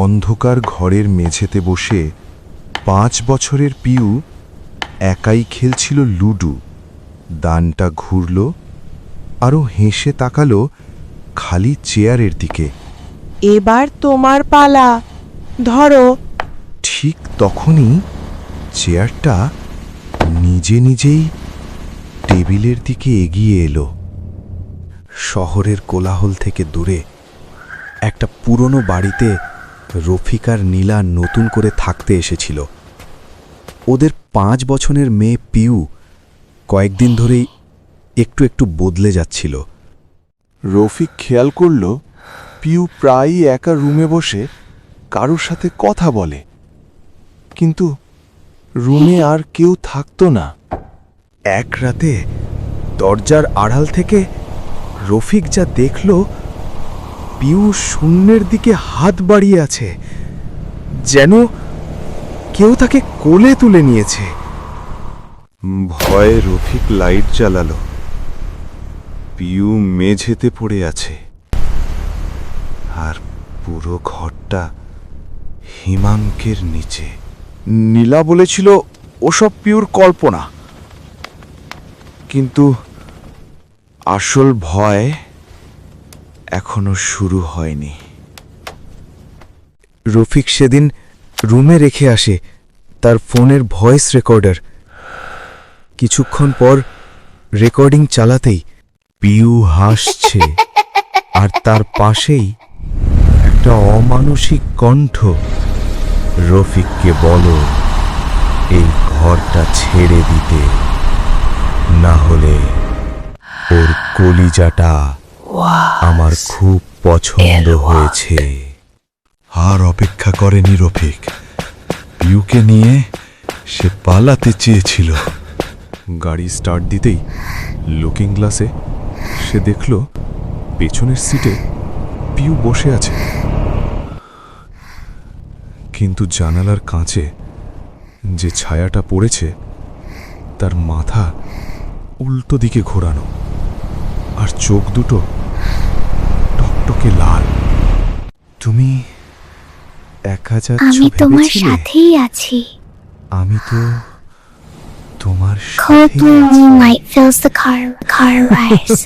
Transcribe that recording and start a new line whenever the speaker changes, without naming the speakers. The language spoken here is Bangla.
অন্ধকার ঘরের মেঝেতে বসে 5 বছরের পিউ একাই খেলছিল লুডু। দানটা ঘুরল, আরও হেসে তাকালো খালি চেয়ারের দিকে।
এবার তোমার পালা, ধরো।
ঠিক তখনই চেয়ারটা নিজে নিজেই টেবিলের দিকে এগিয়ে এলো। শহরের কোলাহল থেকে দূরে একটা পুরনো বাড়িতে রফিক আর নীলা নতুন করে থাকতে এসেছিল। ওদের 5 বছরের মেয়ে পিউ কয়েকদিন ধরেই একটু একটু বদলে যাচ্ছিল। রফিক খেয়াল করল পিউ প্রায়ই একা রুমে বসে কারোর সাথে কথা বলে, কিন্তু রুমে আর কেউ থাকতো না। এক রাতে দরজার আড়াল থেকে রফিক যা দেখল, পিউ শূন্যের দিকে হাত বাড়িয়ে আছে, যেন কেউ তাকে কোলে তুলে নিয়েছে। ভয়ে রফিক লাইট জ্বালালো। পিউ মেঝেতে পড়ে আছে, আর পুরো ঘরটা হিমাঙ্কের নিচে। নীলা বলেছিল ওসব পিউর কল্পনা, কিন্তু আসল ভয় এখনো শুরু হয়নি। রফিক সেদিন রুমে রেখে আসে তার ফোনের ভয়েস রেকর্ডার। কিছুক্ষণ পর রেকর্ডিং চালাতেই পিউ হাসছে, আর তার পাশেই একটা অমানসিক কণ্ঠ, রফিককে বলো এই ঘরটা ছেড়ে দিতে, না হলে ওর কলিজাটা আমার খুব পছন্দ হয়েছে। আর অপেক্ষা করেনি রফিক। পিউকে নিয়ে সে পালাতে চেয়েছিল। গাড়ি স্টার্ট দিতেই লুকিং গ্লাসে সে দেখল পেছনের সিটে পিউ বসে আছে, কিন্তু জানালার কাঁচে যে ছায়াটা পড়েছে তার মাথা উল্টো দিকে ঘোরানো, আর চোখ দুটো টকটকে লাল। তুমি একা যাচ্ছ?
আমি তোমার সাথেই আছি।
আমি তো তোমার
Cold
সাথেই
blue
আছি।
moonlight fills the car rise.